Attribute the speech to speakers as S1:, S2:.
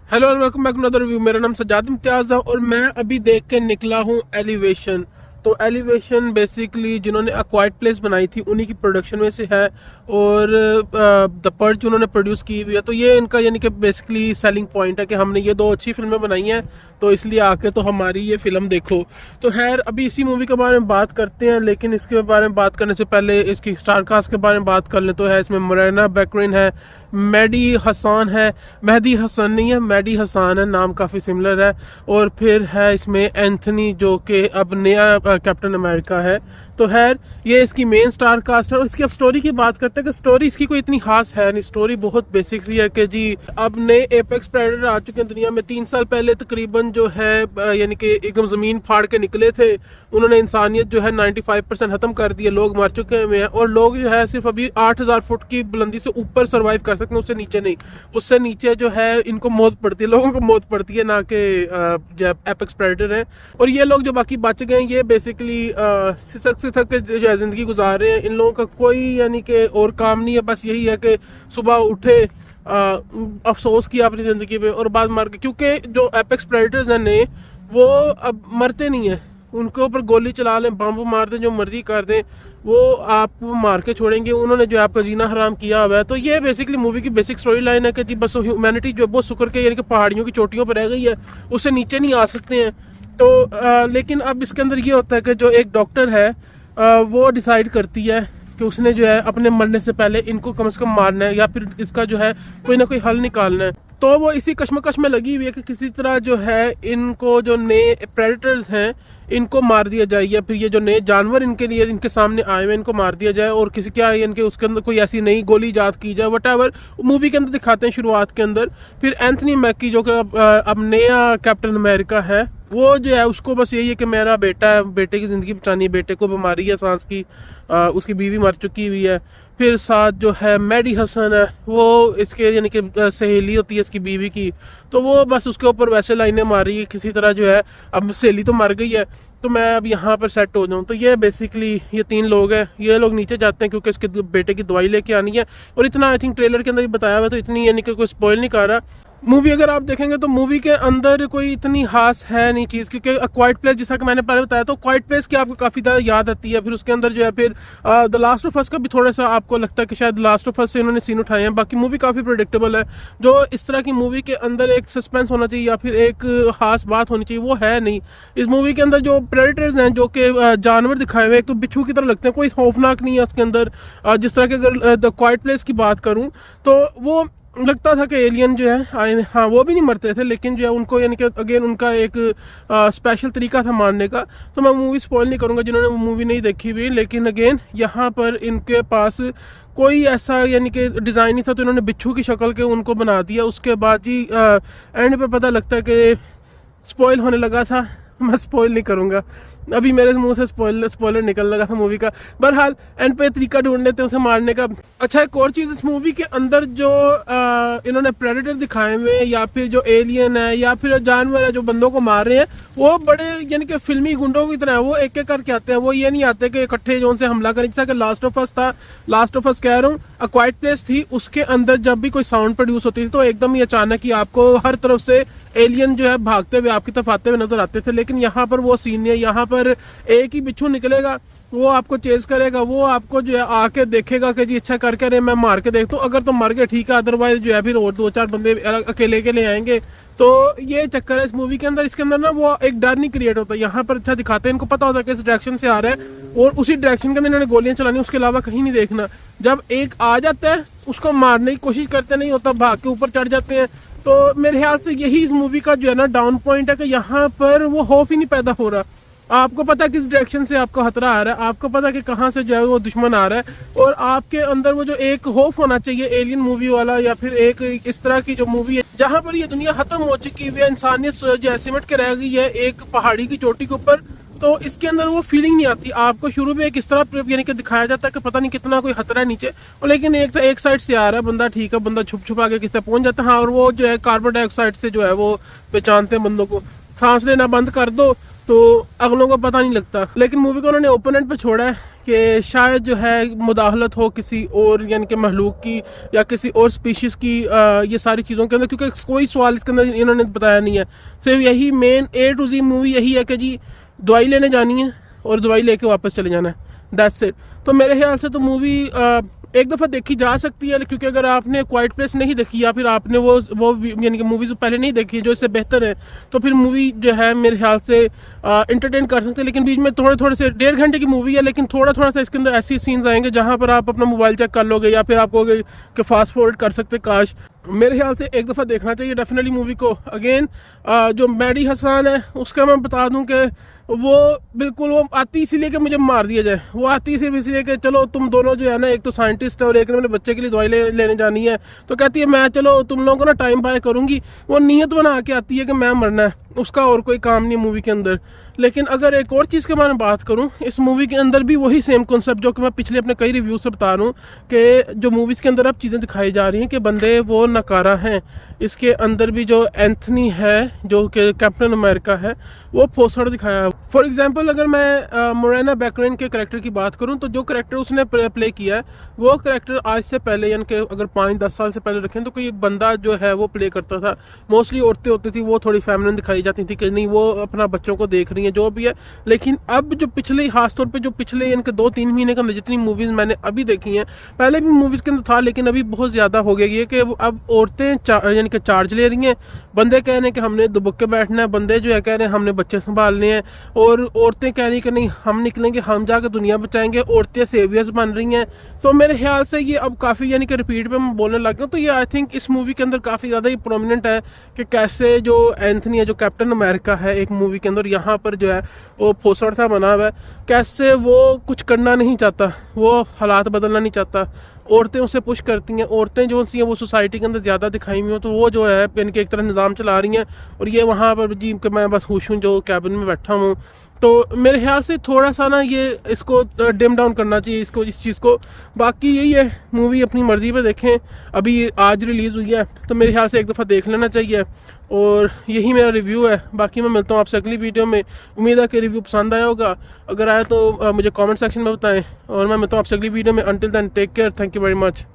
S1: Hello और welcome back to another review. मेरा नाम सज्जाद इम्तियाज है और मैं अभी देख के निकला हूँ एलिवेशन। तो एलिवेशन बेसिकली जिन्होंने अ क्वाइट प्लेस बनाई थी उन्हीं की प्रोडक्शन में से है और द पर्च उन्होंने प्रोड्यूस की हुई है। तो ये इनका यानी कि बेसिकली सेलिंग पॉइंट है कि हमने ये दो अच्छी फिल्में बनाई हैं, तो इसलिए आके तो हमारी ये फिल्म देखो। तो खैर अभी इसी मूवी के बारे में बात करते हैं, लेकिन इसके बारे में बात करने से पहले इसकी स्टार कास्ट के बारे में बात कर लें। तो है इसमें मोरेना बैकरिन है, मेहदी हसन है, मेहदी हसन नहीं है मेहदी हसन है, नाम काफ़ी सिमिलर है। और फिर है इसमें एंथनी जो कि अब नया कैप्टन अमेरिका है। तो खैर ये इसकी मेन स्टार कास्ट है। और इसकी अब स्टोरी की बात करते हैं कि स्टोरी इसकी कोई इतनी खास है नहीं। स्टोरी बहुत बेसिक सी है कि जी अब नए एपेक्स प्रेडेटर आ चुके हैं दुनिया में। 3 साल पहले तकरीबन जो है यानी कि एकदम ज़मीन फाड़ के निकले थे उन्होंने, इंसानियत जो है 95% ख़त्म कर दिया, लोग मर चुके हैं और लोग जो है सिर्फ अभी 8000 फुट की बुलंदी से ऊपर सर्वाइव कर सकते हैं, उससे नीचे नहीं। उससे नीचे जो है इनको मौत पड़ती है, लोगों को मौत पड़ती है, ना कि जो एपेक्स प्रेडेटर हैं। और ये लोग जो बाकी बच गए ये बेसिकली सिसक सिसक के जो है ज़िंदगी गुजार रहे हैं। इन लोगों का कोई यानी कि और काम नहीं है, बस यही है कि सुबह उठे, अफसोस किया अपनी ज़िंदगी पे और बाद मर गए। क्योंकि जो एपेक्स प्रेडेटर्स हैं ने वो अब मरते नहीं हैं, उनके ऊपर गोली चला लें, बम मार दें, जो मर्जी कर दें, वो आपको मार के छोड़ेंगे। उन्होंने जो आपका जीना हराम किया हुआ है। तो ये बेसिकली मूवी की बेसिक स्टोरी लाइन है कि जी बस ह्यूमैनिटी जो बहुत शुक्र के यानी कि पहाड़ियों की चोटियों पर रह गई है, उससे नीचे नहीं आ सकते हैं। तो लेकिन अब इसके अंदर ये होता है कि जो एक डॉक्टर है वो डिसाइड करती है कि उसने जो है अपने मरने से पहले इनको कम से कम मारना है या फिर इसका जो है कोई ना कोई हल निकालना है। तो वो इसी कश्मकश में लगी हुई है कि किसी तरह जो है इनको जो नए प्रेडेटर्स हैं इनको मार दिया जाए, या फिर ये जो नए जानवर इनके लिए इनके सामने आए हुए इनको मार दिया जाए, और किसी क्या इनके उसके अंदर कोई ऐसी नई गोली ईजाद की जाए, वट मूवी के अंदर दिखाते हैं शुरुआत के अंदर। फिर एंथनी मैकी जो कि अब नया कैप्टन अमेरिका है, वो जो है उसको बस यही है कि मेरा बेटा है, बेटे की ज़िंदगी बचानी है, बेटे को बीमारी है सांस की, उसकी बीवी मर चुकी हुई है। फिर साथ जो है मेहदी हसन है, वो इसके यानी कि सहेली होती है इसकी बीवी की, तो वो बस उसके ऊपर वैसे लाइनें मार रही है किसी तरह जो है, अब सहेली तो मर गई है तो मैं अब यहाँ पर सेट हो जाऊँ। तो ये बेसिकली ये 3 लोग हैं, ये लोग नीचे जाते हैं क्योंकि इसके बेटे की दवाई लेके आनी है। और इतना आई थिंक ट्रेलर के अंदर ही बताया हुआ है, तो इतनी यानी कि कोई स्पॉइल नहीं कर रहा। मूवी अगर आप देखेंगे तो मूवी के अंदर कोई इतनी खास है नहीं चीज़, क्योंकि क्वाइट प्लेस जैसा कि मैंने पहले बताया, तो क्वाइट प्लेस की आपको काफ़ी ज़्यादा याद आती है। फिर उसके अंदर जो है फिर द लास्ट ऑफ अस का भी थोड़ा सा आपको लगता है कि शायद लास्ट ऑफ अस से इन्होंने सीन उठाए हैं। बाकी मूवी काफ़ी प्रेडिक्टेबल है। जो इस तरह की मूवी के अंदर एक सस्पेंस होना चाहिए या फिर एक खास बात होनी चाहिए, वो है नहीं। इस मूवी के अंदर जो प्रेडेटर्स हैं जो कि जानवर दिखाए हुए, एक तो बिच्छू की तरह लगते हैं, कोई खौफनाक नहीं है उसके अंदर। जिस तरह के अगर द क्वाइट प्लेस की बात करूँ तो वो लगता था कि एलियन जो है आए, हाँ वो भी नहीं मरते थे, लेकिन जो है उनको यानी कि अगेन उनका एक स्पेशल तरीका था मारने का। तो मैं मूवी स्पॉइल नहीं करूँगा जिन्होंने वो मूवी नहीं देखी हुई, लेकिन अगेन यहाँ पर इनके पास कोई ऐसा यानी कि डिज़ाइन नहीं था, तो इन्होंने बिच्छू की शक्ल के उनको बना दिया। उसके बाद जी एंड पे पता लगता है कि स्पॉइल होने लगा था। मैं स्पॉइल नहीं करूँगा, अभी मेरे मुंह से स्पॉइलर निकल लगा था मूवी का। बहरहाल एंड पे तरीका ढूंढ लेते हैं उसे मारने का। अच्छा एक और चीज़, इस मूवी के अंदर जो इन्होंने प्रेडेटर दिखाए हुए या फिर जो एलियन है या फिर जानवर है जो बंदों को मार रहे हैं, वो बड़े यानी कि फिल्मी गुंडों की तरह है। वो एक एक करके आते हैं, वो ये नहीं आते कि इकट्ठे जो उनसे हमला करें। जैसा कि लास्ट ऑफ अस था, लास्ट ऑफ अस कह रहा हूँ, अ क्वाइट प्लेस थी, उसके अंदर जब भी कोई साउंड प्रोड्यूस होती थी तो एकदम ही अचानक ही आपको हर तरफ से एलियन जो है भागते हुए आपकी तरफ आते हुए नजर आते थे। लेकिन यहाँ पर वो सीन नहीं है। यहाँ पर एक ही बिच्छू निकलेगा, वो आपको चेज करेगा, वो आपको जो है आके देखेगा कि जी अच्छा करके रहे, मैं मार के देखता हूँ, अगर तो मर गए ठीक है, अदरवाइज जो है फिर और 2-4 बंदे अकेले के लिए आएंगे। तो ये चक्कर है इस मूवी के अंदर। इसके अंदर ना वो एक डर नहीं क्रिएट होता। यहाँ पर अच्छा दिखाते हैं, इनको पता होता है कि इस डायरेक्शन से आ रहा है और उसी डायरेक्शन के अंदर इन्होंने गोलियां चलानी, उसके अलावा कहीं नहीं देखना। जब एक आ जाता है उसको मारने की कोशिश करते नहीं होता, भाग के ऊपर चढ़ जाते हैं। तो मेरे ख्याल से यही इस मूवी का जो है ना डाउन पॉइंट है कि यहाँ पर वो खौफ ही नहीं पैदा हो रहा। आपको पता है किस डायरेक्शन से आपको खतरा आ रहा है, आपको पता है कि कहाँ से जो है वो दुश्मन आ रहा है, और आपके अंदर वो जो एक खौफ होना चाहिए एलियन मूवी वाला या फिर एक इस तरह की जो मूवी है जहाँ पर ये दुनिया खत्म हो चुकी हुई है, इंसानियत जो है सिमट के रह गई है एक पहाड़ी की चोटी के ऊपर, तो इसके अंदर वो फीलिंग नहीं आती। आपको शुरू में एक इस तरह यानी कि दिखाया जाता है कि पता नहीं कितना कोई खतरा है नीचे, और लेकिन एक साइड से आ रहा है बंदा, ठीक है, बंदा छुप छुपा के किस पहुंच जाता है। हाँ, और वो जो है कार्बन डाइऑक्साइड से जो है वो पहचानते हैं बंदों को। सांस लेना बंद कर दो तो अगलों को पता नहीं लगता। लेकिन मूवी को उन्होंने ओपन एंड पे छोड़ा है कि शायद जो है मुदाखलत हो किसी और यानी कि महलूक की या किसी और स्पीशीज़ की ये सारी चीज़ों के अंदर, क्योंकि कोई सवाल इसके अंदर इन्होंने बताया नहीं है। सिर्फ यही main A to Z movie यही है कि जी दवाई लेने जानी है और दवाई लेके वापस चले जाना है, दैट्स इट। तो मेरे ख्याल से तो मूवी एक दफ़ा देखी जा सकती है, क्योंकि अगर आपने क्वाइट प्लेस नहीं देखी या फिर आपने वो यानी कि मूवीज़ पहले नहीं देखी जो इससे बेहतर है, तो फिर मूवी जो है मेरे ख्याल से इंटरटेन कर सकते हैं। लेकिन बीच में थोड़े थोड़े से 1.5 घंटे की मूवी है, लेकिन थोड़ा थोड़ा सा इसके अंदर ऐसी सीन्स आएंगे जहाँ पर आप अपना मोबाइल चेक कर लोगे या फिर आप कहोगे कि फास्ट फॉरवर्ड कर सकते काश। मेरे ख्याल से एक दफ़ा देखना चाहिए डेफिनेटली मूवी को। अगेन जो मैडी हसन है उसका मैं बता दूं कि वो बिल्कुल वो आती इसीलिए कि मुझे मार दिया जाए, वो आती सिर्फ इसलिए कि चलो तुम दोनों जो है ना, एक तो साइंटिस्ट है और एक ने अपने बच्चे के लिए दवाई लेने जानी है, तो कहती है मैं चलो तुम लोगों को ना टाइम बाय करूंगी। वो नीयत बना के आती है कि मैं मरना है, उसका और कोई काम नहीं मूवी के अंदर। लेकिन अगर एक और चीज़ के बारे में बात करूं, इस मूवी के अंदर भी वही सेम कॉन्सेप्ट जो कि मैं पिछले अपने कई रिव्यू से बता रहा हूँ कि जो मूवीज़ के अंदर अब चीज़ें दिखाई जा रही हैं कि बंदे वो नकारा हैं। इसके अंदर भी जो एंथनी है जो कि कैप्टन अमेरिका है वो फोसड़ दिखाया है। फॉर एग्जांपल अगर मैं मोरेना बैकरेन के करैक्टर की बात करूं, तो जो करैक्टर उसने प्ले किया है वो करैक्टर आज से पहले यानी कि अगर 5-10 साल से पहले रखें तो कोई बंदा जो है वो प्ले करता था। मोस्टली औरतें होती थी, वो थोड़ी फेमिनिन दिखाई जाती थी कि नहीं वो अपना बच्चों को देख रही हैं जो भी है। लेकिन अब जो पिछले खासतौर पर जो पिछले इनके 2-3 महीने के अंदर जितनी मूवीज़ मैंने अभी देखी हैं, पहले भी मूवीज़ के अंदर था लेकिन अभी बहुत ज़्यादा हो गया ये कि अब औरतें यानी कि चार्ज ले रही हैं। बंदे कह रहे हैं कि हमने दुबक के बैठना है, बंदे जो है कह रहे हैं हमने बच्चे संभालने हैं, और औरतें कह रही कि नहीं हम निकलेंगे, हम जाकर दुनिया बचाएंगे। औरतें सेवियर्स बन रही हैं। तो मेरे ख्याल से ये अब काफ़ी यानी कि रिपीट पे मैं बोलने लग गया। तो ये आई थिंक इस मूवी के अंदर काफ़ी ज़्यादा ही प्रोमिनेंट है कि कैसे जो एंथनी है जो कैप्टन अमेरिका है एक मूवी के अंदर यहाँ पर जो है वो फोसड़ सा बना हुआ है, कैसे वो कुछ करना नहीं चाहता, वो हालात बदलना नहीं चाहता। औरतें उसे पुश करती हैं, औरतें जो सी हैं वो सोसाइटी के अंदर ज़्यादा दिखाई हुई हो, तो वो जो है इनके एक तरह निज़ाम चला रही हैं और ये वहाँ पर जी कि मैं बस खुश हूँ जो कैबिन में बैठा हूँ। तो मेरे ख्याल से थोड़ा सा ना ये इसको डिम डाउन करना चाहिए इसको, इस चीज़ को। बाकी यही है, मूवी अपनी मर्ज़ी पे देखें, अभी आज रिलीज़ हुई है तो मेरे ख्याल से एक दफ़ा देख लेना चाहिए। और यही मेरा रिव्यू है। बाकी मैं मिलता हूँ आपसे अगली वीडियो में। उम्मीद है कि रिव्यू पसंद आया होगा, अगर आया तो मुझे कमेंट सेक्शन में बताएं और मैं मिलता हूँ आपसे अगली वीडियो में। Until then take care, thank you very much.